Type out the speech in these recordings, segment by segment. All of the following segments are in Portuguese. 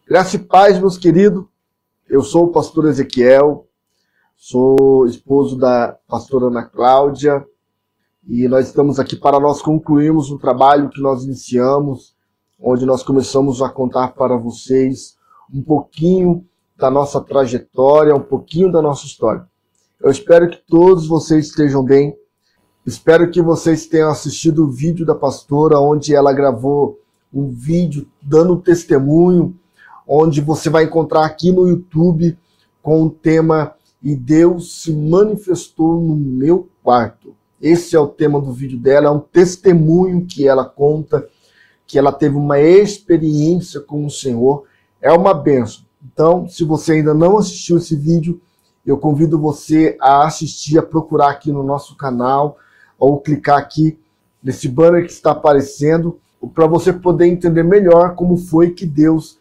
Graça e paz, meus queridos. Eu sou o pastor Ezequiel, sou esposo da pastora Ana Cláudia e nós estamos aqui para nós concluirmos um trabalho que nós iniciamos, onde nós começamos a contar para vocês um pouquinho da nossa trajetória, um pouquinho da nossa história. Eu espero que todos vocês estejam bem. Espero que vocês tenham assistido o vídeo da pastora, onde ela gravou um vídeo dando um testemunho, onde você vai encontrar aqui no YouTube com o tema "E Deus se manifestou no meu quarto". Esse é o tema do vídeo dela, é um testemunho que ela conta, que ela teve uma experiência com o Senhor. É uma bênção. Então, se você ainda não assistiu esse vídeo, eu convido você a assistir, a procurar aqui no nosso canal, ou clicar aqui nesse banner que está aparecendo, para você poder entender melhor como foi que Deus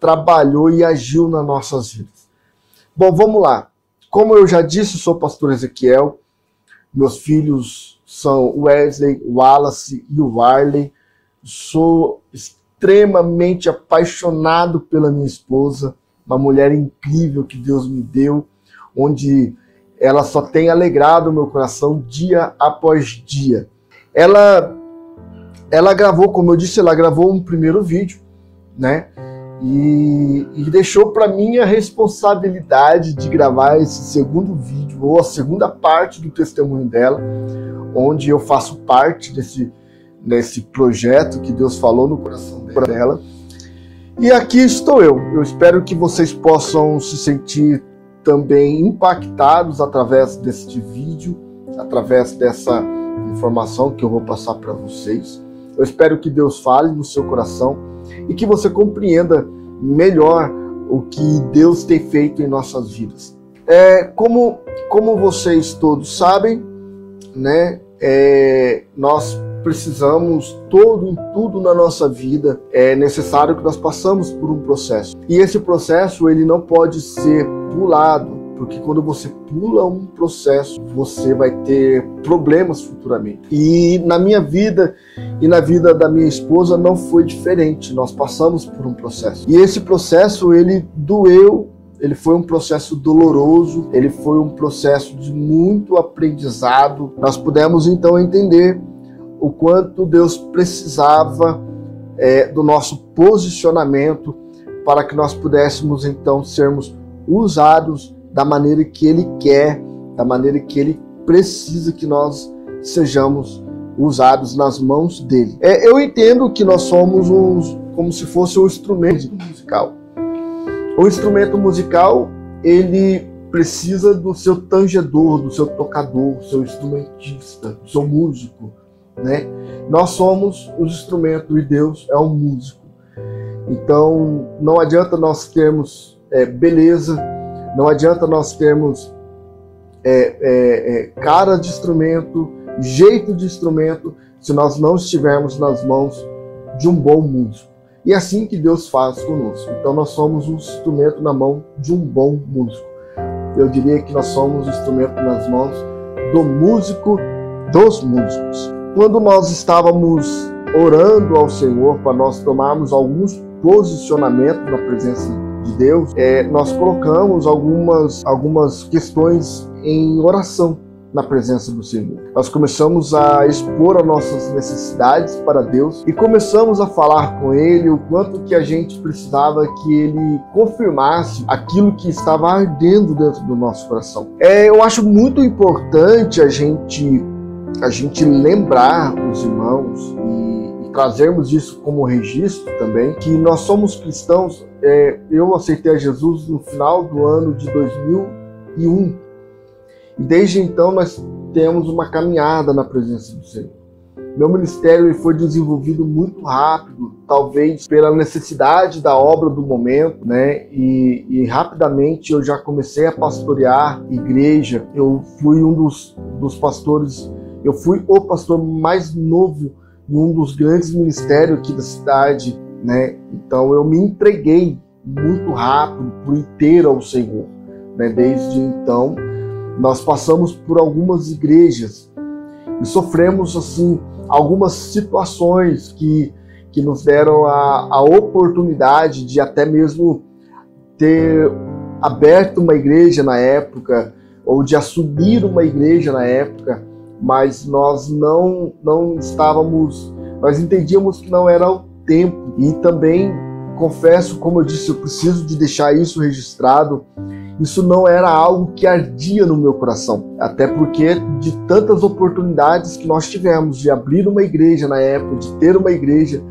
trabalhou e agiu nas nossas vidas. Bom, vamos lá. Como eu já disse, sou o pastor Ezequiel. Meus filhos são o Wesley, o Wallace e o Warley. Sou extremamente apaixonado pela minha esposa, uma mulher incrível que Deus me deu, onde ela só tem alegrado o meu coração dia após dia. Ela gravou, como eu disse, ela gravou um primeiro vídeo, né? E deixou para mim a responsabilidade de gravar esse segundo vídeo, ou a segunda parte do testemunho dela, onde eu faço parte desse projeto que Deus falou no coração dela. E aqui estou eu. Eu espero que vocês possam se sentir também impactados através deste vídeo, através dessa informação que eu vou passar para vocês. Eu espero que Deus fale no seu coração e que você compreenda melhor o que Deus tem feito em nossas vidas. Como vocês todos sabem, né, nós precisamos, em tudo na nossa vida, é necessário que nós passamos por um processo. E esse processo, ele não pode ser pulado, porque quando você pula um processo, você vai ter problemas futuramente. E na minha vida e na vida da minha esposa não foi diferente. Nós passamos por um processo. E esse processo, ele doeu, ele foi um processo doloroso, ele foi um processo de muito aprendizado. Nós pudemos então entender o quanto Deus precisava do nosso posicionamento para que nós pudéssemos então sermos usados da maneira que Ele quer, da maneira que Ele precisa que nós sejamos usados nas mãos dEle. Eu entendo que nós somos como se fosse um instrumento musical. O instrumento musical, ele precisa do seu tangedor, do seu tocador, do seu instrumentista, do seu músico, né? Nós somos os instrumentos e Deus é um músico. Então, não adianta nós termos beleza, não adianta nós termos cara de instrumento, jeito de instrumento, se nós não estivermos nas mãos de um bom músico. E é assim que Deus faz conosco. Então nós somos um instrumento na mão de um bom músico. Eu diria que nós somos um instrumento nas mãos do músico dos músicos. Quando nós estávamos orando ao Senhor para nós tomarmos alguns posicionamentos na presença de Deus, nós colocamos algumas questões em oração na presença do Senhor. Nós começamos a expor as nossas necessidades para Deus e começamos a falar com Ele o quanto que a gente precisava que Ele confirmasse aquilo que estava ardendo dentro do nosso coração. Eu acho muito importante a gente lembrar os irmãos e trazermos isso como registro também, que nós somos cristãos. Eu aceitei a Jesus no final do ano de 2001. E desde então nós temos uma caminhada na presença do Senhor. Meu ministério foi desenvolvido muito rápido, talvez pela necessidade da obra do momento, né? E rapidamente eu já comecei a pastorear igreja. Eu fui um dos pastores, eu fui o pastor mais novo em um dos grandes ministérios aqui da cidade, né? Então eu me entreguei muito rápido, por inteiro ao Senhor, né? Desde então nós passamos por algumas igrejas e sofremos assim algumas situações que que nos deram a oportunidade de até mesmo ter aberto uma igreja na época, ou de assumir uma igreja na época, mas nós não estávamos, nós entendíamos que não era o tempo. E também confesso, como eu disse, eu preciso de deixar isso registrado, isso não era algo que ardia no meu coração, até porque de tantas oportunidades que nós tivemos de abrir uma igreja na época, de ter uma igreja,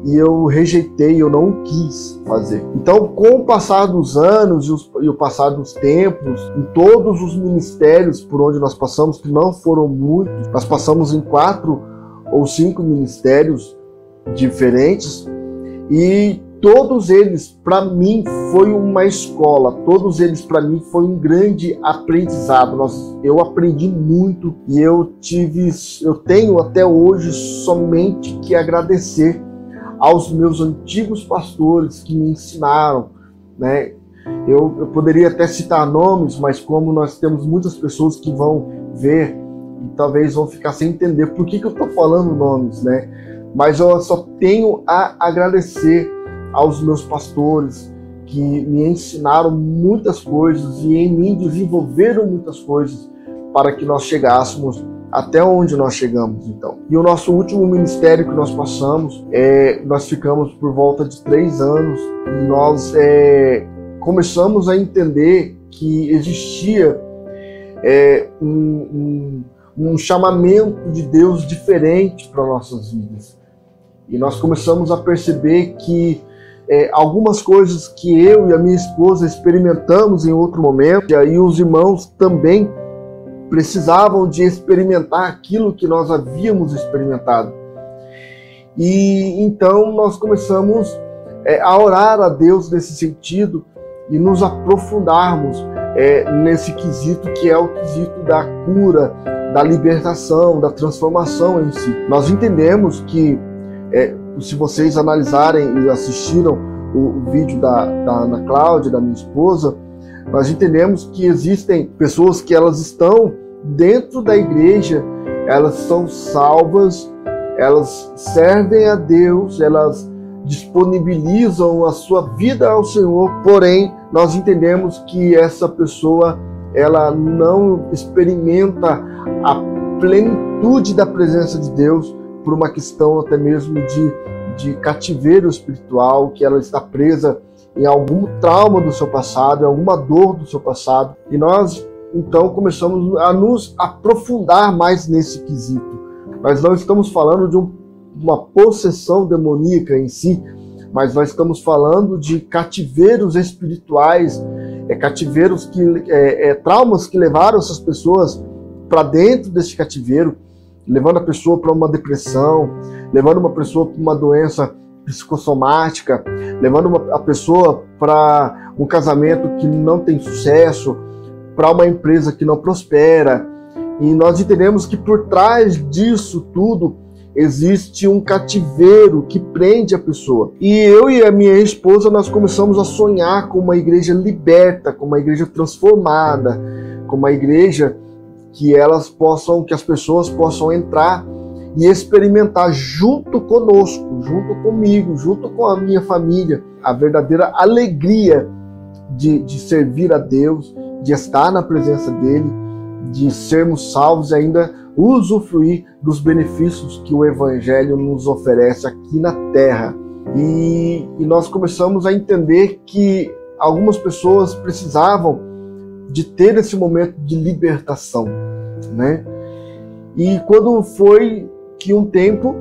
e eu rejeitei, eu não quis fazer. Então, com o passar dos anos e o passar dos tempos, em todos os ministérios por onde nós passamos, que não foram muitos, nós passamos em 4 ou 5 ministérios diferentes, e todos eles, para mim, foi uma escola, todos eles, para mim, foi um grande aprendizado. Eu aprendi muito e eu tenho até hoje somente que agradecer aos meus antigos pastores que me ensinaram, né? Eu poderia até citar nomes, mas como nós temos muitas pessoas que vão ver e talvez vão ficar sem entender por que eu estou falando nomes, né? Mas eu só tenho a agradecer aos meus pastores que me ensinaram muitas coisas e em mim desenvolveram muitas coisas para que nós chegássemos até onde nós chegamos, então. E o nosso último ministério que nós passamos, nós ficamos por volta de 3 anos, e nós começamos a entender que existia um chamamento de Deus diferente para nossas vidas. E nós começamos a perceber que algumas coisas que eu e a minha esposa experimentamos em outro momento, e aí os irmãos também precisavam de experimentar aquilo que nós havíamos experimentado. E então nós começamos a orar a Deus nesse sentido e nos aprofundarmos nesse quesito que é o quesito da cura, da libertação, da transformação em si. Nós entendemos que, se vocês analisarem e assistiram o vídeo da Ana Cláudia, da minha esposa, nós entendemos que existem pessoas que elas estão dentro da igreja, elas são salvas, elas servem a Deus, elas disponibilizam a sua vida ao Senhor, porém nós entendemos que essa pessoa ela não experimenta a plenitude da presença de Deus por uma questão até mesmo de cativeiro espiritual, que ela está presa em algum trauma do seu passado, em alguma dor do seu passado. E nós, então, começamos a nos aprofundar mais nesse quesito. Nós não estamos falando de uma possessão demoníaca em si, mas nós estamos falando de cativeiros espirituais, cativeiros traumas que levaram essas pessoas para dentro desse cativeiro, levando a pessoa para uma depressão, levando uma pessoa para uma doença psicossomática, levando a pessoa para um casamento que não tem sucesso, para uma empresa que não prospera. E nós entendemos que por trás disso tudo existe um cativeiro que prende a pessoa. E eu e a minha esposa, nós começamos a sonhar com uma igreja liberta, com uma igreja transformada, com uma igreja que as pessoas possam entrar e experimentar junto conosco, junto comigo, junto com a minha família, a verdadeira alegria de servir a Deus, de estar na presença dele, de sermos salvos e ainda usufruir dos benefícios que o Evangelho nos oferece aqui na terra. E nós começamos a entender que algumas pessoas precisavam de ter esse momento de libertação, né? E quando foi que um tempo,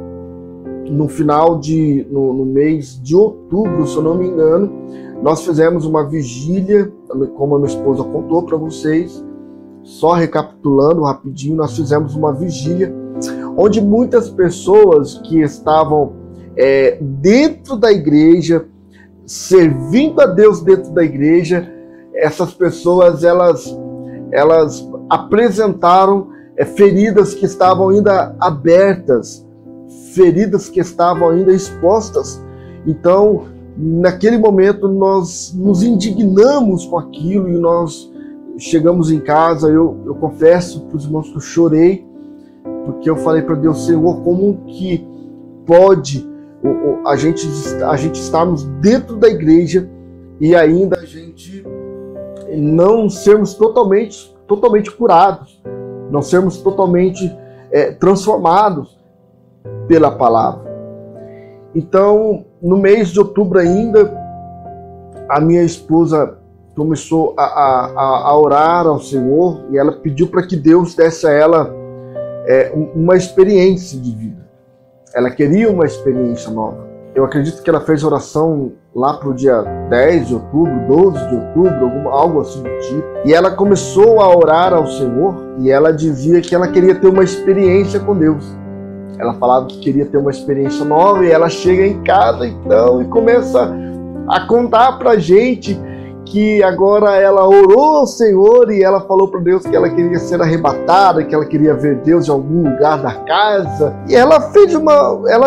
no mês de outubro, se eu não me engano, nós fizemos uma vigília, como a minha esposa contou para vocês. Só recapitulando rapidinho, nós fizemos uma vigília onde muitas pessoas que estavam dentro da igreja, servindo a Deus dentro da igreja, essas pessoas elas apresentaram feridas que estavam ainda abertas, feridas que estavam ainda expostas. Então, naquele momento, nós nos indignamos com aquilo e nós chegamos em casa. Eu confesso para os irmãos que eu chorei, porque eu falei para Deus: Senhor, como que pode a gente estarmos dentro da igreja e ainda a gente não sermos totalmente curados, não sermos totalmente transformados pela palavra. Então, no mês de outubro ainda, a minha esposa começou a orar ao Senhor e ela pediu para que Deus desse a ela uma experiência de vida. Ela queria uma experiência nova. Eu acredito que ela fez oração lá para o dia 10 de outubro, 12 de outubro, algo assim do tipo. E ela começou a orar ao Senhor e ela dizia que ela queria ter uma experiência com Deus. Ela falava que queria ter uma experiência nova e ela chega em casa então e começa a contar pra gente que agora ela orou ao Senhor e ela falou para Deus que ela queria ser arrebatada, que ela queria ver Deus em algum lugar da casa. E ela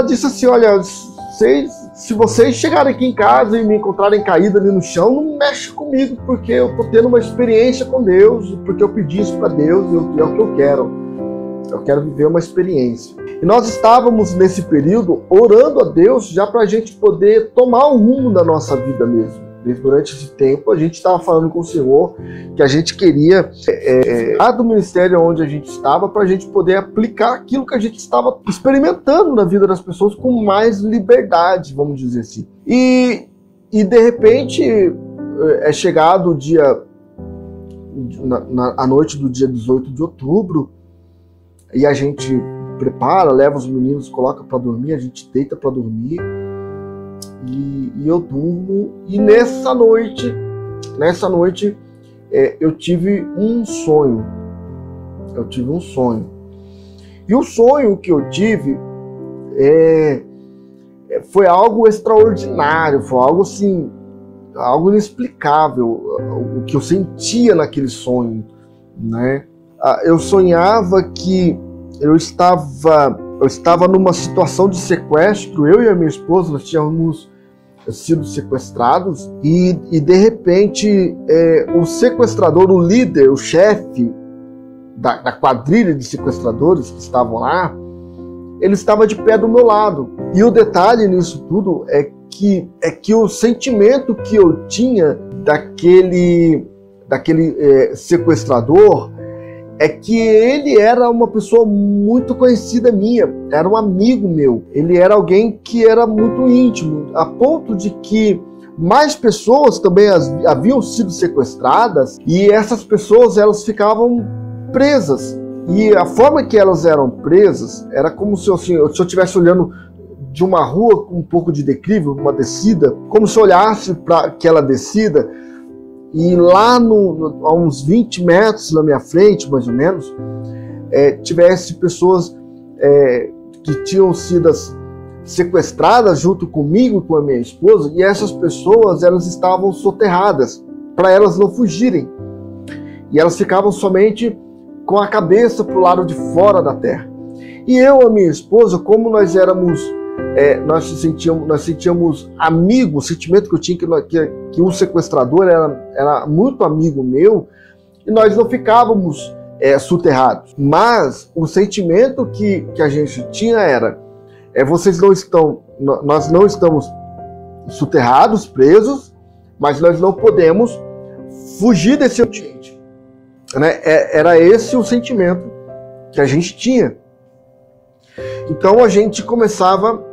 disse assim, olha, se vocês chegarem aqui em casa e me encontrarem caída ali no chão, não mexe comigo, porque eu tô tendo uma experiência com Deus, porque eu pedi isso para Deus e é o que eu quero. Eu quero viver uma experiência. E nós estávamos nesse período orando a Deus já para a gente poder tomar o rumo da nossa vida mesmo. E durante esse tempo a gente estava falando com o Senhor que a gente queria lá do ministério onde a gente estava para a gente poder aplicar aquilo que a gente estava experimentando na vida das pessoas com mais liberdade, vamos dizer assim. E de repente é chegado o dia, a noite do dia 18 de outubro, e a gente prepara, leva os meninos, coloca para dormir, a gente deita para dormir e eu durmo. E nessa noite eu tive um sonho. E o sonho que eu tive foi algo extraordinário, foi algo assim, algo inexplicável, o que eu sentia naquele sonho, né? Eu sonhava que eu estava numa situação de sequestro, eu e a minha esposa, nós tínhamos sido sequestrados e de repente o sequestrador, o líder, o chefe da quadrilha de sequestradores que estavam lá, ele estava de pé do meu lado. E o detalhe nisso tudo é que o sentimento que eu tinha daquele sequestrador é que ele era uma pessoa muito conhecida minha, era um amigo meu, ele era alguém que era muito íntimo, a ponto de que mais pessoas também haviam sido sequestradas e essas pessoas elas ficavam presas. E a forma que elas eram presas era como se eu estivesse olhando de uma rua com um pouco de declive, uma descida, como se eu olhasse para aquela descida e lá a uns 20 metros na minha frente, mais ou menos, tivesse pessoas que tinham sido sequestradas junto comigo e com a minha esposa, e essas pessoas elas estavam soterradas para elas não fugirem. E elas ficavam somente com a cabeça para o lado de fora da terra. E eu e a minha esposa, como nós éramos, nós sentíamos amigos, o sentimento que eu tinha que o sequestrador era muito amigo meu, e nós não ficávamos soterrados. Mas o sentimento que a gente tinha era, nós não estamos soterrados, presos, mas nós não podemos fugir desse ambiente. Né? Era esse o sentimento que a gente tinha. Então a gente conversava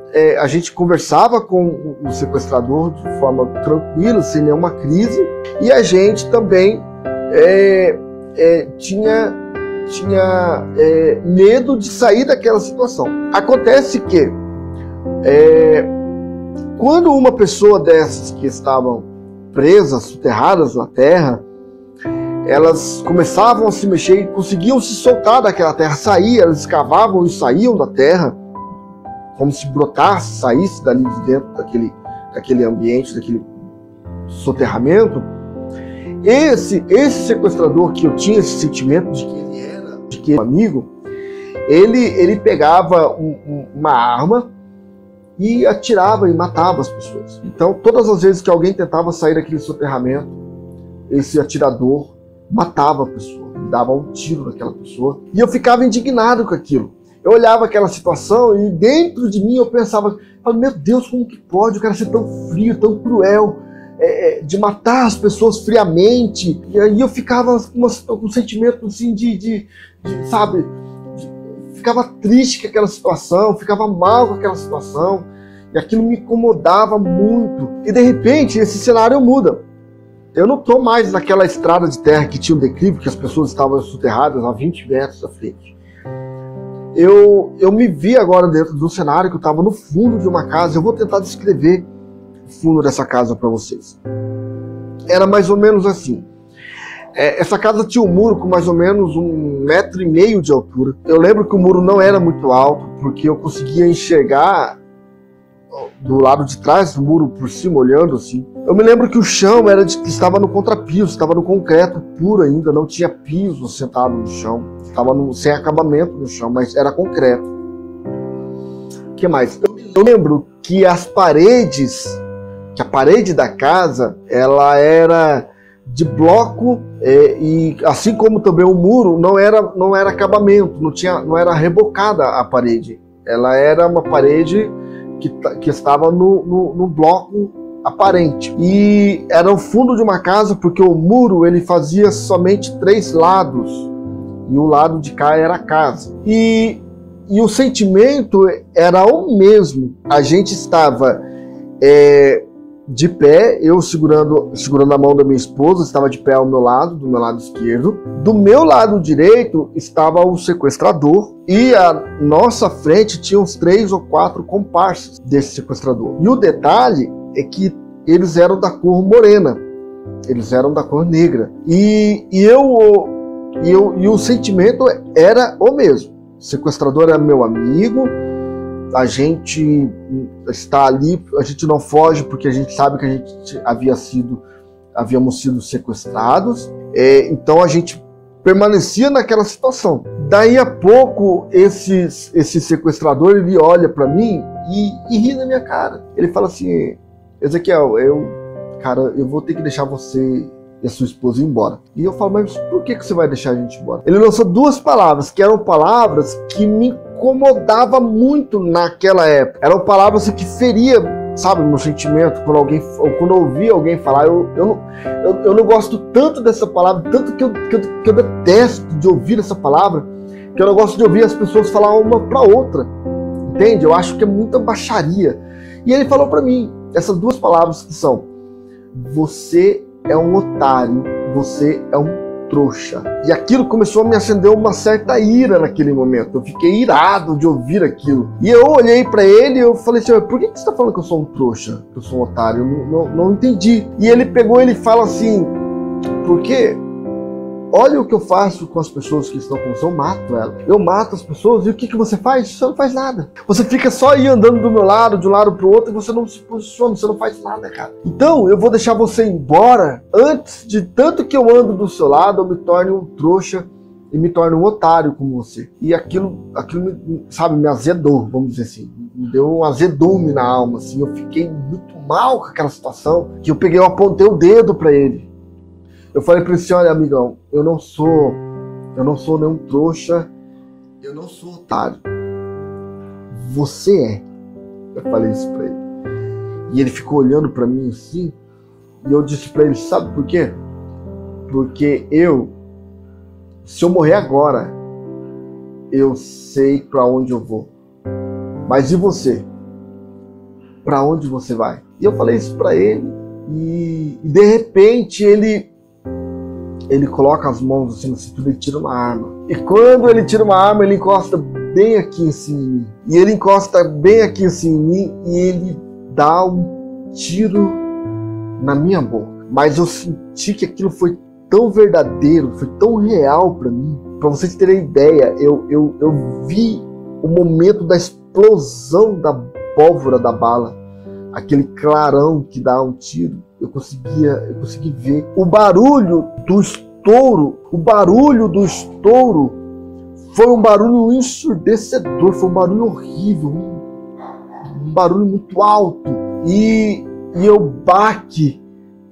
com o sequestrador de forma tranquila, sem nenhuma crise, e a gente também tinha medo de sair daquela situação. Acontece que quando uma pessoa dessas que estavam presas, soterradas na terra, elas começavam a se mexer e conseguiam se soltar daquela terra, sair, elas escavavam e saíam da terra, como se brotasse, saísse dali de dentro daquele ambiente, daquele soterramento. Esse sequestrador que eu tinha esse sentimento de que ele era um amigo, ele pegava uma arma e atirava e matava as pessoas. Então, todas as vezes que alguém tentava sair daquele soterramento, esse atirador matava a pessoa, dava um tiro naquela pessoa, e eu ficava indignado com aquilo. Eu olhava aquela situação e dentro de mim eu pensava, Eu falei, meu Deus, como que pode o cara ser tão frio, tão cruel, de matar as pessoas friamente? E aí eu ficava com um sentimento assim sabe, ficava triste com aquela situação, ficava mal com aquela situação, e aquilo me incomodava muito. E de repente esse cenário muda. Eu não estou mais naquela estrada de terra que tinha um declive, que as pessoas estavam soterradas a 20 metros da frente. Eu me vi agora dentro do cenário que eu estava no fundo de uma casa. Eu vou tentar descrever o fundo dessa casa para vocês. Era mais ou menos assim. Essa casa tinha um muro com mais ou menos 1,5 metro de altura. Eu lembro que o muro não era muito alto, porque eu conseguia enxergar do lado de trás do muro, por cima, olhando assim. Eu me lembro que o chão estava no contrapiso, estava no concreto puro ainda, não tinha piso sentado no chão, estava sem acabamento no chão, mas era concreto. O que mais? Eu lembro que a parede da casa, ela era de bloco, e assim como também o muro, não era acabamento, não era rebocada a parede. Ela era uma parede que estava no bloco aparente. E era o fundo de uma casa, porque o muro ele fazia somente 3 lados, e o lado de cá era a casa. E o sentimento era o mesmo. A gente estava de pé, eu segurando a mão da minha esposa, estava de pé ao meu lado, do meu lado esquerdo. Do meu lado direito estava o sequestrador, e à nossa frente tinha uns 3 ou 4 comparsas desse sequestrador. E o detalhe é que eles eram da cor morena, eles eram da cor negra. E o sentimento era o mesmo. O sequestrador era meu amigo, a gente está ali, a gente não foge porque a gente sabe que a gente havíamos sido sequestrados, então a gente permanecia naquela situação. Daí a pouco esse sequestrador ele olha para mim e ri na minha cara. Ele fala assim: Ezequiel, eu vou ter que deixar você e a sua esposa ir embora. E eu falo, mas por que você vai deixar a gente ir embora? Ele lançou 2 palavras, que eram palavras que me incomodavam muito naquela época. Eram palavras que feriam, sabe, meu sentimento, quando eu ouvia alguém falar. Eu não gosto tanto dessa palavra, tanto que eu detesto de ouvir essa palavra, que eu não gosto de ouvir as pessoas falar uma para outra, entende? Eu acho que é muita baixaria. E ele falou para mim essas 2 palavras que são: você é um otário, você é um trouxa. E aquilo começou a me acender uma certa ira naquele momento. Eu fiquei irado de ouvir aquilo. E eu olhei pra ele e eu falei assim: por que você tá falando que eu sou um trouxa, que eu sou um otário? Eu não entendi. E ele pegou e ele fala assim: porque olha o que eu faço com as pessoas que estão com você, eu mato elas. Eu mato as pessoas, e o que você faz? Você não faz nada. Você fica só aí andando do meu lado, de um lado pro outro, e você não se posiciona, você não faz nada, cara. Então eu vou deixar você embora antes de tanto que eu ando do seu lado, eu me torne um trouxa e me torne um otário como você. E aquilo me azedou, vamos dizer assim. Me deu um azedume na alma, assim. Eu fiquei muito mal com aquela situação, que eu apontei o dedo pra ele. Eu falei pra ele assim: olha, amigão, eu não sou nenhum trouxa, eu não sou otário. Você é. Eu falei isso pra ele. E ele ficou olhando pra mim assim, e eu disse pra ele: sabe por quê? Porque se eu morrer agora, eu sei pra onde eu vou. Mas e você? Pra onde você vai? E eu falei isso pra ele, e de repente ele coloca as mãos assim na cintura e tira uma arma. E quando ele tira uma arma, ele encosta bem aqui assim em mim. E ele encosta bem aqui assim em mim, e ele dá um tiro na minha boca. Mas eu senti que aquilo foi tão verdadeiro, foi tão real pra mim. Pra vocês terem ideia, eu vi o momento da explosão da pólvora da bala, aquele clarão que dá um tiro. Eu consegui ver o barulho do estouro. O barulho do estouro foi um barulho ensurdecedor, foi um barulho horrível, um barulho muito alto. E o baque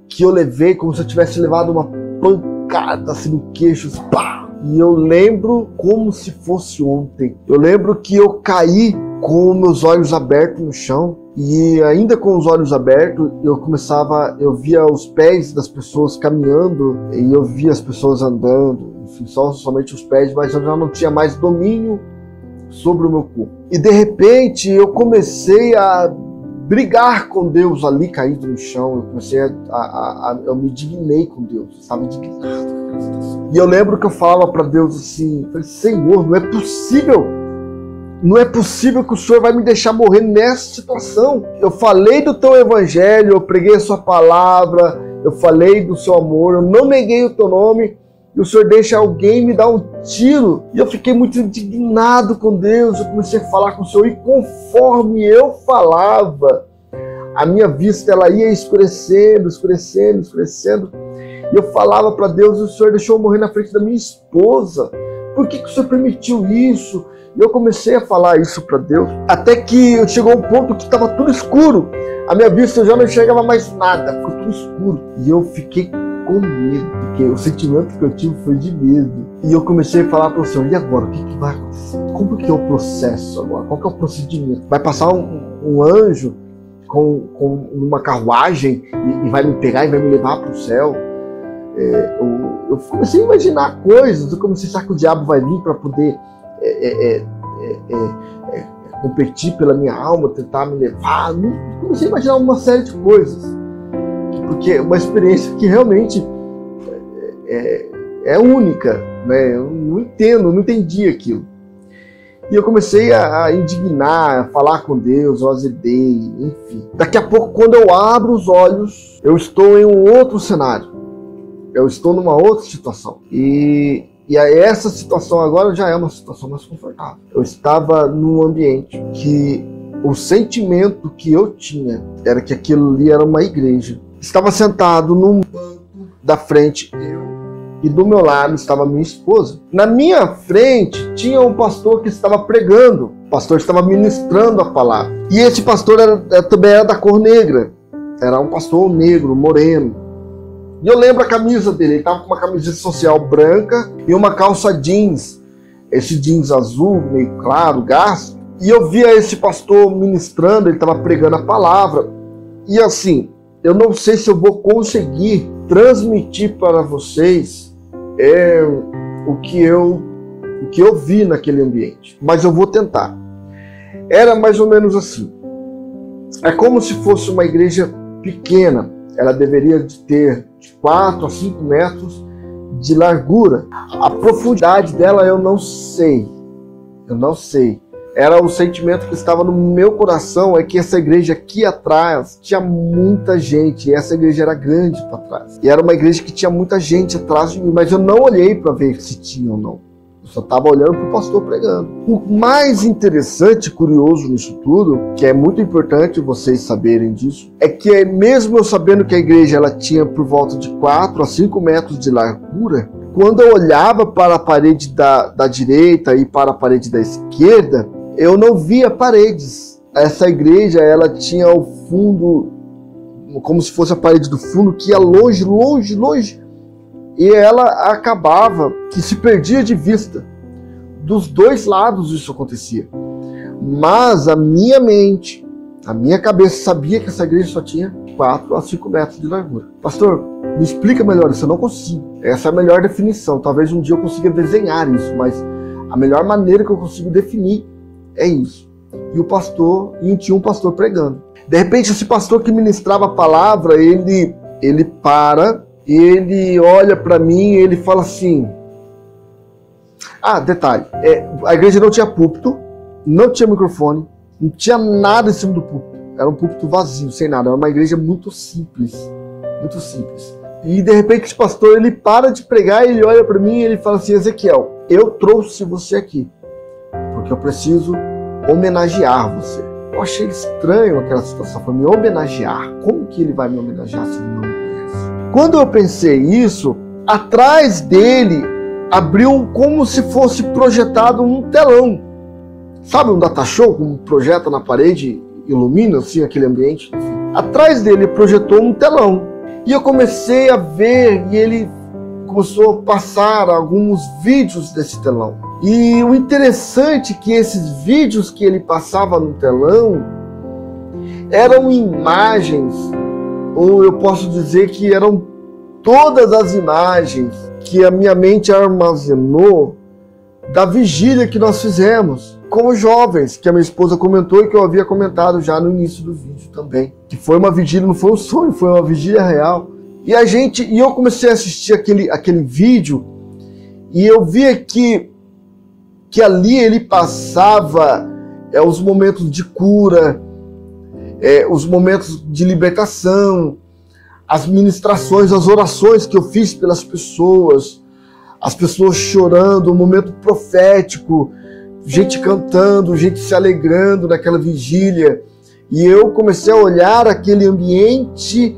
que eu levei, como se eu tivesse levado uma pancada assim no queixo, assim, pá! E eu lembro como se fosse ontem. Eu lembro que eu caí com meus olhos abertos no chão, e ainda com os olhos abertos eu via os pés das pessoas caminhando, e eu via as pessoas andando, enfim, somente os pés, mas eu já não tinha mais domínio sobre o meu corpo. E de repente eu comecei a brigar com Deus ali caído no chão. Eu comecei eu me indignei com Deus, eu estava indignado com aquela situação. E eu lembro que eu falava para Deus assim, Senhor, não é possível que o Senhor vai me deixar morrer nessa situação. Eu falei do teu evangelho, eu preguei a sua palavra, eu falei do seu amor, eu não neguei o teu nome, e o Senhor deixa alguém me dar um tiro. E eu fiquei muito indignado com Deus. Eu comecei a falar com o Senhor, e conforme eu falava, a minha vista ela ia escurecendo. E eu falava para Deus, e o Senhor deixou eu morrer na frente da minha esposa. Por que o Senhor permitiu isso? E eu comecei a falar isso para Deus, até que chegou um ponto que estava tudo escuro. A minha vista eu já não enxergava mais nada, ficou tudo escuro. E eu fiquei com medo, porque o sentimento que eu tive foi de medo. E eu comecei a falar para o Senhor, e agora? O que vai acontecer? Como que é o processo agora? Qual que é o procedimento? Vai passar um anjo com uma carruagem e vai me pegar e vai me levar para o céu? Eu comecei a imaginar coisas. Eu comecei a pensar que o diabo vai vir para poder competir pela minha alma, tentar me levar. Eu comecei a imaginar uma série de coisas, porque é uma experiência que realmente é única, né? Eu não entendi aquilo. E eu comecei a indignar, a falar com Deus, eu azedei, enfim. Daqui a pouco, quando eu abro os olhos, eu estou em um outro cenário. Eu estou numa outra situação. E essa situação agora já é uma situação mais confortável. Eu estava num ambiente que o sentimento que eu tinha era que aquilo ali era uma igreja. Estava sentado num banco da frente, e do meu lado estava minha esposa. Na minha frente tinha um pastor que estava pregando. O pastor estava ministrando a palavra. E esse pastor também era da cor negra. Era um pastor negro, moreno. E eu lembro a camisa dele. Ele estava com uma camiseta social branca e uma calça jeans. Esse jeans azul, meio claro, gasto. E eu via esse pastor ministrando, ele estava pregando a palavra. E assim, eu não sei se eu vou conseguir transmitir para vocês o que eu vi naquele ambiente, mas eu vou tentar. Era mais ou menos assim. É como se fosse uma igreja pequena. Ela deveria ter de 4 a 5 metros de largura. A profundidade dela eu não sei. Era o sentimento que estava no meu coração, é que essa igreja aqui atrás tinha muita gente, e essa igreja era grande para trás. E era uma igreja que tinha muita gente atrás de mim, mas eu não olhei para ver se tinha ou não. Eu só estava olhando para o pastor pregando. O mais interessante e curioso nisso tudo, que é muito importante vocês saberem disso, é que mesmo eu sabendo que a igreja ela tinha por volta de 4 a 5 metros de largura, quando eu olhava para a parede da direita e para a parede da esquerda, eu não via paredes. Essa igreja, ela tinha o fundo, como se fosse a parede do fundo, que ia longe, longe, longe. E ela acabava, que se perdia de vista. Dos dois lados isso acontecia. Mas a minha mente, a minha cabeça sabia que essa igreja só tinha 4 a 5 metros de largura. Pastor, me explica melhor isso, eu não consigo. Essa é a melhor definição. Talvez um dia eu consiga desenhar isso, mas a melhor maneira que eu consigo definir é isso. E tinha um pastor pregando. De repente, esse pastor que ministrava a palavra, ele para, ele olha para mim e ele fala assim... detalhe, a igreja não tinha púlpito, não tinha microfone, não tinha nada em cima do púlpito. Era um púlpito vazio, sem nada. Era uma igreja muito simples. Muito simples. E de repente esse pastor, ele para de pregar, ele olha para mim e ele fala assim: Ezequiel, eu trouxe você aqui porque eu preciso homenagear você. Eu achei estranho aquela situação, foi me homenagear. Como que ele vai me homenagear se ele não me conhece? Quando eu pensei isso, atrás dele abriu como se fosse projetado um telão. Sabe um data show, como projeta na parede, ilumina assim aquele ambiente? Enfim. Atrás dele projetou um telão. E eu comecei a ver, e ele começou a passar alguns vídeos desse telão. E o interessante é que esses vídeos que ele passava no telão eram imagens, ou eu posso dizer que eram todas as imagens que a minha mente armazenou da vigília que nós fizemos como jovens, que a minha esposa comentou e que eu havia comentado já no início do vídeo também. Que foi uma vigília, não foi um sonho, foi uma vigília real. E eu comecei a assistir aquele vídeo e eu via que ali ele passava os momentos de cura, os momentos de libertação, as ministrações, as orações que eu fiz pelas pessoas, as pessoas chorando, um momento profético, gente cantando, gente se alegrando naquela vigília. E eu comecei a olhar aquele ambiente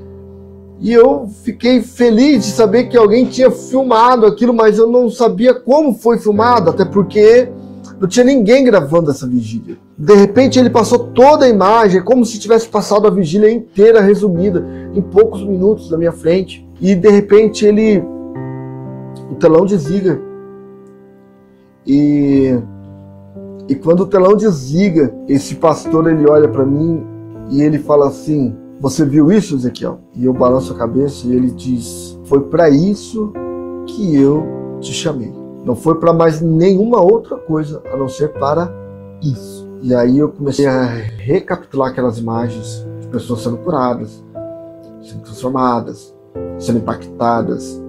e eu fiquei feliz de saber que alguém tinha filmado aquilo, mas eu não sabia como foi filmado, até porque não tinha ninguém gravando essa vigília. De repente ele passou toda a imagem, como se tivesse passado a vigília inteira resumida, em poucos minutos na minha frente. E de repente o telão desliga. E quando o telão desliga, esse pastor ele olha para mim e ele fala assim: você viu isso, Ezequiel? E eu balanço a cabeça e ele diz: foi para isso que eu te chamei. Não foi para mais nenhuma outra coisa a não ser para isso. E aí eu comecei a recapitular aquelas imagens de pessoas sendo curadas, sendo transformadas, sendo impactadas.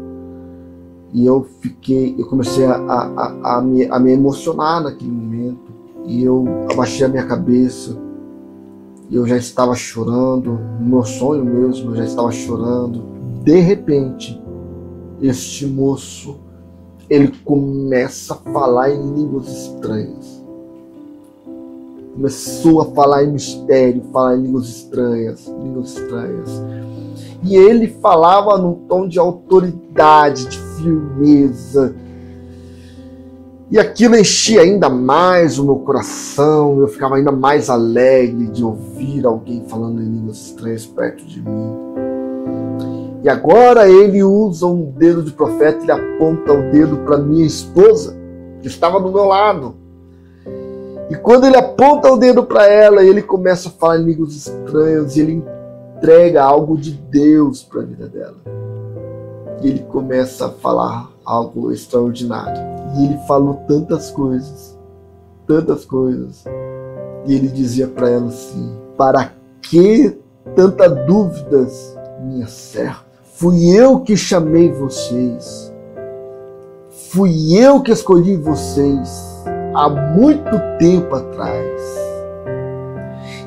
E eu comecei a me emocionar naquele momento. E eu abaixei a minha cabeça. E eu já estava chorando, no meu sonho mesmo, eu já estava chorando. De repente, este moço, ele começa a falar em línguas estranhas. Começou a falar em mistério, falar em línguas estranhas. E ele falava num tom de autoridade, de firmeza. E aquilo enchia ainda mais o meu coração. Eu ficava ainda mais alegre de ouvir alguém falando em línguas estranhas perto de mim. E agora ele usa um dedo de profeta, ele aponta o dedo para minha esposa, que estava do meu lado. E quando ele aponta o dedo para ela, ele começa a falar em línguas estranhas, e ele entrega algo de Deus para a vida dela. E ele começa a falar algo extraordinário. E ele falou tantas coisas. E ele dizia para ela assim: para que tantas dúvidas, minha serva? Fui eu que chamei vocês. Fui eu que escolhi vocês há muito tempo atrás.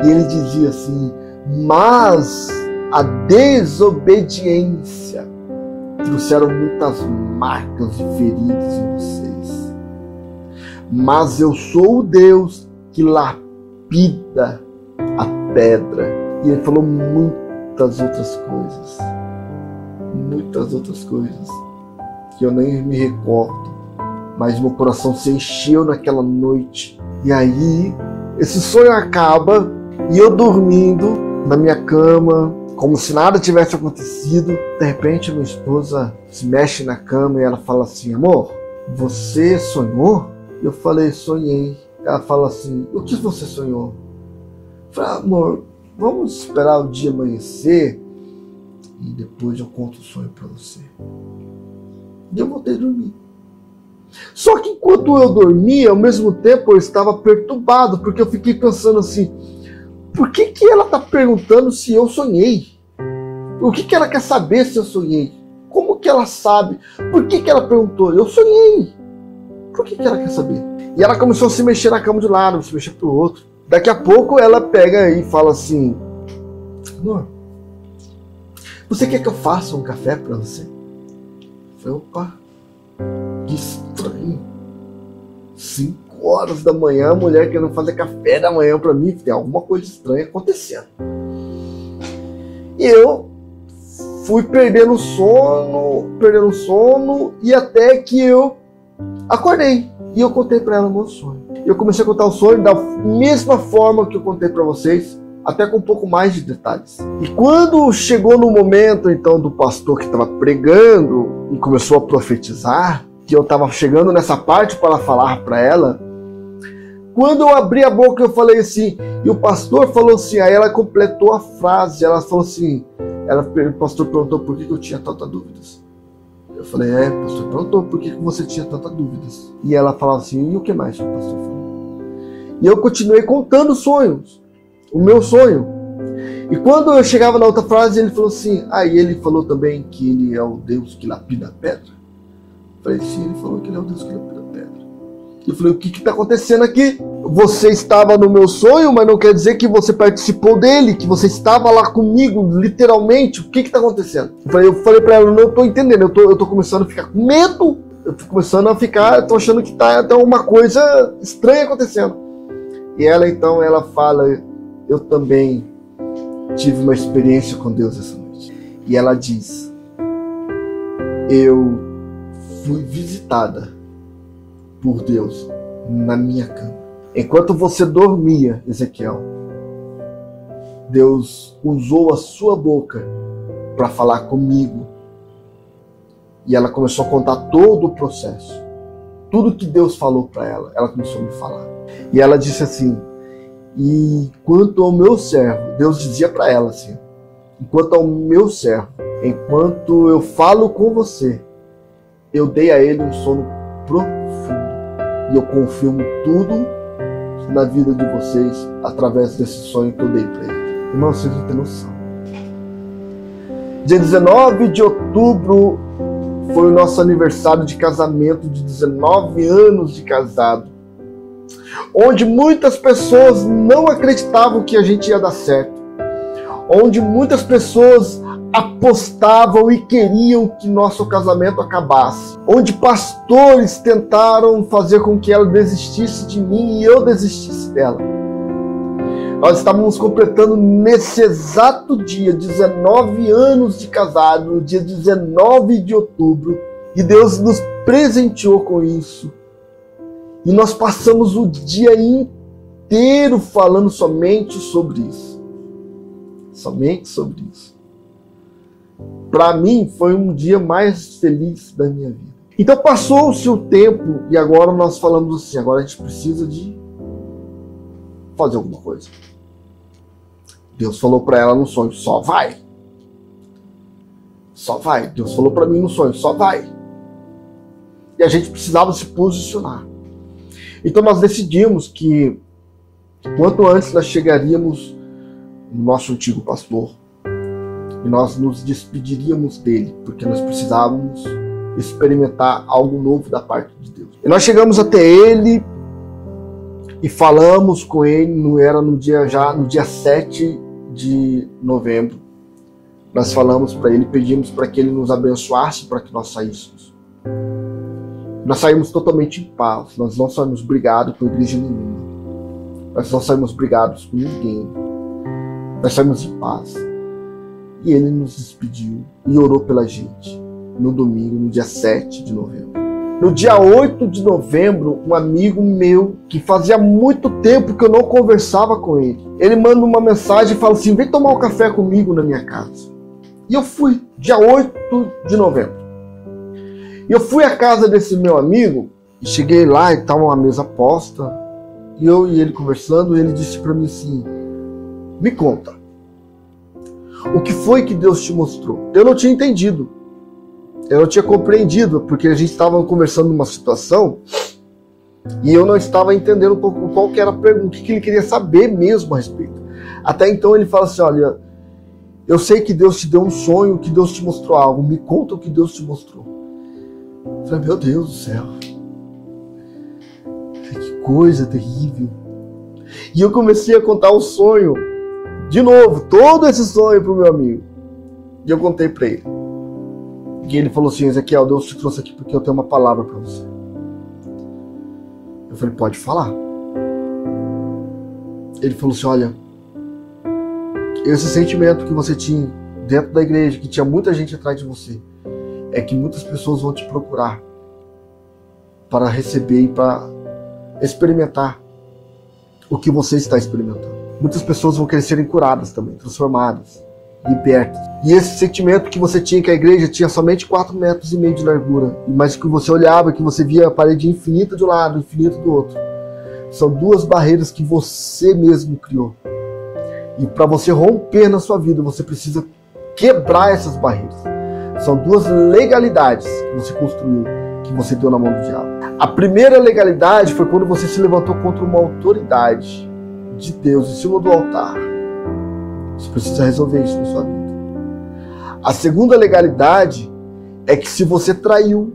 E ele dizia assim: mas a desobediência trouxeram muitas marcas e feridas em vocês. Mas eu sou o Deus que lapida a pedra. E ele falou muitas outras coisas que eu nem me recordo, mas meu coração se encheu naquela noite. E aí esse sonho acaba e eu dormindo na minha cama, como se nada tivesse acontecido. De repente minha esposa se mexe na cama e ela fala assim: amor, você sonhou? Eu falei: sonhei. Ela fala assim: o que você sonhou? Eu falei: amor, vamos esperar o dia amanhecer e depois eu conto o sonho para você. E eu voltei a dormir. Só que enquanto eu dormia, ao mesmo tempo eu estava perturbado, porque eu fiquei pensando assim: por que ela está perguntando se eu sonhei? O que ela quer saber se eu sonhei? Como que ela sabe? Por que ela perguntou? Eu sonhei. Por que ela quer saber? E ela começou a se mexer na cama de um lado, se mexer pro outro. Daqui a pouco ela pega e fala assim: amor, você quer que eu faça um café para você? Eu falei: opa, que estranho. 5 horas da manhã, a mulher querendo fazer café da manhã para mim. Tem alguma coisa estranha acontecendo. E eu fui perdendo sono, e até que eu acordei. E eu contei para ela o meu sonho. Eu comecei a contar o sonho da mesma forma que eu contei para vocês, até com um pouco mais de detalhes. E quando chegou no momento, então, do pastor que estava pregando e começou a profetizar, que eu estava chegando nessa parte para falar para ela, quando eu abri a boca, eu falei assim, e o pastor falou assim, aí ela completou a frase, ela falou assim, o pastor perguntou por que eu tinha tantas dúvidas. Eu falei, o pastor perguntou por que você tinha tantas dúvidas. E ela falava assim, e o que mais o pastor falou? E eu continuei contando sonhos, o meu sonho. E quando eu chegava na outra frase, ele falou assim, e ele falou também que ele é o Deus que lapida a pedra. Eu falei, sim, ele falou que ele é o Deus que lapida a pedra. Eu falei, o que está acontecendo aqui? Você estava no meu sonho, mas não quer dizer que você participou dele, que você estava lá comigo, literalmente. O que está acontecendo? Eu falei para ela, não estou entendendo, eu estou começando a ficar com medo, eu estou começando a ficar, estou achando que tem uma coisa estranha acontecendo. E ela então, ela fala, eu também tive uma experiência com Deus essa noite. E ela diz, eu fui visitada por Deus na minha cama. Enquanto você dormia, Ezequiel, Deus usou a sua boca para falar comigo. E ela começou a contar todo o processo. Tudo que Deus falou para ela, ela começou a me falar. E ela disse assim, e quanto ao meu servo, Deus dizia para ela assim, enquanto ao meu servo, enquanto eu falo com você, eu dei a ele um sono profundo. E eu confirmo tudo na vida de vocês através desse sonho que eu dei para ele. Irmão, vocês não têm noção. Dia 19 de outubro foi o nosso aniversário de casamento, de 19 anos de casado, onde muitas pessoas não acreditavam que a gente ia dar certo, onde muitas pessoas apostavam e queriam que nosso casamento acabasse, onde pastores tentaram fazer com que ela desistisse de mim e eu desistisse dela. Nós estávamos completando nesse exato dia 19 anos de casado, no dia 19 de outubro, e Deus nos presenteou com isso. E nós passamos o dia inteiro falando somente sobre isso. Somente sobre isso. Para mim, foi um dia mais feliz da minha vida. Então passou-se o tempo e agora nós falamos assim, agora a gente precisa de fazer alguma coisa. Deus falou para ela no sonho, só vai. Só vai. Deus falou para mim no sonho, só vai. E a gente precisava se posicionar. Então nós decidimos que quanto antes nós chegaríamos no nosso antigo pastor e nós nos despediríamos dele, porque nós precisávamos experimentar algo novo da parte de Deus. E nós chegamos até ele e falamos com ele, era no dia 7 de novembro. Nós falamos para ele, pedimos para que ele nos abençoasse para que nós saíssemos. Nós saímos totalmente em paz, nós não saímos brigados com igreja nenhuma, nós não saímos brigados com ninguém, nós saímos em paz. E ele nos despediu e orou pela gente no domingo, no dia 7 de novembro. No dia 8 de novembro, um amigo meu, que fazia muito tempo que eu não conversava com ele, ele manda uma mensagem e fala assim, vem tomar um café comigo na minha casa. E eu fui, dia 8 de novembro. E eu fui à casa desse meu amigo, e cheguei lá e estava uma mesa posta, e eu e ele conversando, e ele disse para mim assim, me conta, o que foi que Deus te mostrou? Eu não tinha entendido, eu não tinha compreendido, porque a gente estava conversando numa situação, e eu não estava entendendo um pouco qual que era a pergunta, o que ele queria saber mesmo a respeito. Até então ele fala assim, olha, eu sei que Deus te deu um sonho, que Deus te mostrou algo, me conta o que Deus te mostrou. Eu falei, meu Deus do céu, que coisa terrível. E eu comecei a contar o sonho, de novo, todo esse sonho para o meu amigo. E eu contei para ele. E ele falou assim, Ezequiel, Deus te trouxe aqui porque eu tenho uma palavra para você. Eu falei, pode falar. Ele falou assim, olha, esse sentimento que você tinha dentro da igreja, que tinha muita gente atrás de você, é que muitas pessoas vão te procurar para receber e para experimentar o que você está experimentando. Muitas pessoas vão querer serem curadas também, transformadas, libertas. E esse sentimento que você tinha, que a igreja tinha somente 4,5 metros de largura, mas que você olhava, que você via a parede infinita de um lado, infinita do outro, são duas barreiras que você mesmo criou. E para você romper na sua vida, você precisa quebrar essas barreiras. São duas legalidades que você construiu, que você deu na mão do diabo. A primeira legalidade foi quando você se levantou contra uma autoridade de Deus em cima do altar. Você precisa resolver isso na sua vida. A segunda legalidade é que se você traiu,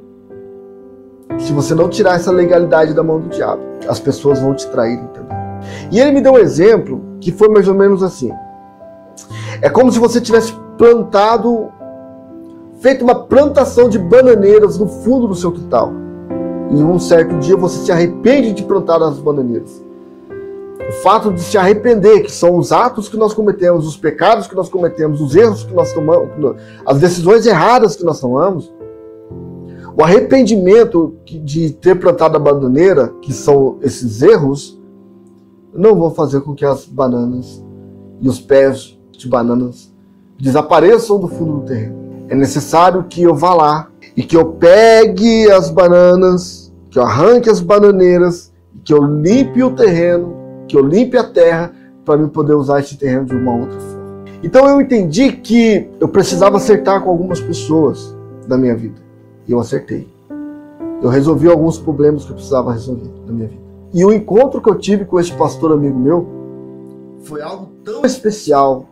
se você não tirar essa legalidade da mão do diabo, as pessoas vão te trair também. E ele me deu um exemplo que foi mais ou menos assim. É como se você tivesse feito uma plantação de bananeiras no fundo do seu quintal. E um certo dia você se arrepende de plantar as bananeiras. O fato de se arrepender, que são os atos que nós cometemos, os pecados que nós cometemos, os erros que nós tomamos, as decisões erradas que nós tomamos, o arrependimento de ter plantado a bananeira, que são esses erros, não vão fazer com que as bananas e os pés de bananas desapareçam do fundo do terreno. É necessário que eu vá lá e que eu pegue as bananas, que eu arranque as bananeiras, que eu limpe o terreno, que eu limpe a terra, para eu poder usar esse terreno de uma outra forma. Então eu entendi que eu precisava acertar com algumas pessoas da minha vida. E eu acertei. Eu resolvi alguns problemas que eu precisava resolver na minha vida. E o encontro que eu tive com esse pastor amigo meu foi algo tão especial,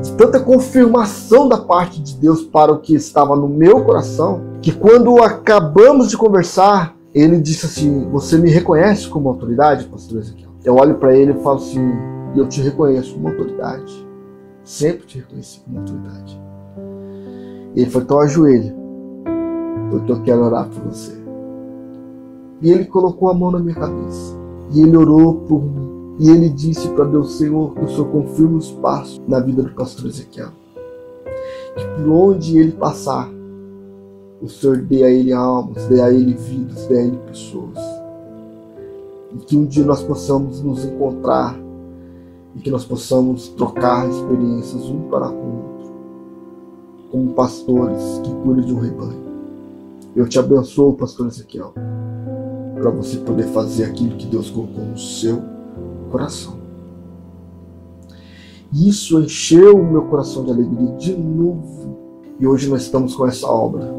de tanta confirmação da parte de Deus para o que estava no meu coração, que quando acabamos de conversar, ele disse assim: você me reconhece como autoridade, pastor Ezequiel? Eu olho para ele e falo assim: eu te reconheço como autoridade. Sempre te reconheci como autoridade. E ele falou: então ajoelha, porque eu quero orar por você. E ele colocou a mão na minha cabeça. E ele orou por mim. E ele disse para Deus: Senhor, que o Senhor confirme os passos na vida do pastor Ezequiel. Que por onde ele passar, o Senhor dê a ele almas, dê a ele vidas, dê a ele pessoas. E que um dia nós possamos nos encontrar e que nós possamos trocar experiências um para com o outro, como pastores que cuidam de um rebanho. Eu te abençoo, pastor Ezequiel, para você poder fazer aquilo que Deus colocou no seu coração. E isso encheu o meu coração de alegria de novo. E hoje nós estamos com essa obra,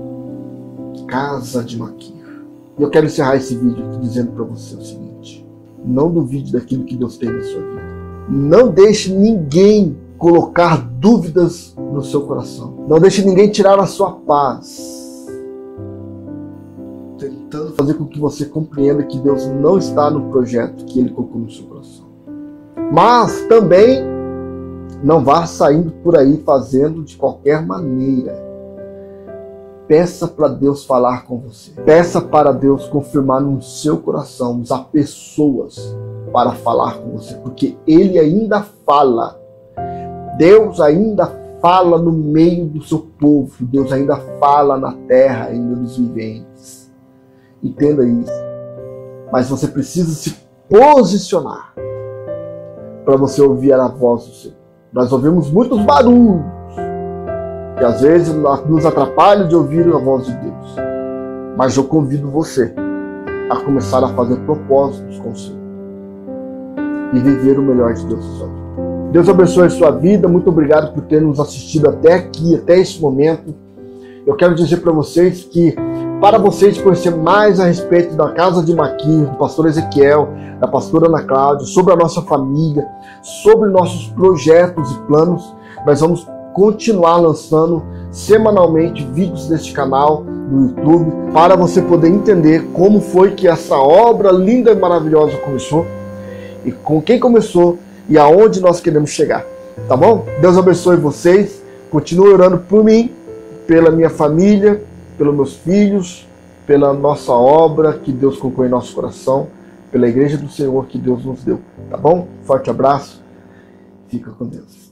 Casa de Maquir. E eu quero encerrar esse vídeo aqui dizendo para você o seguinte: não duvide daquilo que Deus tem na sua vida. Não deixe ninguém colocar dúvidas no seu coração. Não deixe ninguém tirar a sua paz, tentando fazer com que você compreenda que Deus não está no projeto que Ele colocou no seu coração. Mas também não vá saindo por aí fazendo de qualquer maneira. Peça para Deus falar com você. Peça para Deus confirmar no seu coração, usar pessoas para falar com você, porque Ele ainda fala. Deus ainda fala no meio do seu povo. Deus ainda fala na terra, ainda dos viventes. Entenda isso. Mas você precisa se posicionar para você ouvir a voz do Senhor. Nós ouvimos muitos barulhos que às vezes nos atrapalham de ouvir a voz de Deus. Mas eu convido você a começar a fazer propósitos com o Senhor e viver o melhor de Deus na sua vida. Deus abençoe a sua vida. Muito obrigado por ter nos assistido até aqui, até esse momento. Eu quero dizer para vocês que, para vocês conhecer mais a respeito da Casa de Maquir, do pastor Ezequiel, da pastora Ana Cláudia, sobre a nossa família, sobre nossos projetos e planos, nós vamos continuar lançando semanalmente vídeos deste canal no YouTube, para você poder entender como foi que essa obra linda e maravilhosa começou, e com quem começou e aonde nós queremos chegar. Tá bom? Deus abençoe vocês. Continue orando por mim, pela minha família, pelos meus filhos, pela nossa obra que Deus colocou em nosso coração, pela igreja do Senhor que Deus nos deu. Tá bom? Forte abraço. Fica com Deus.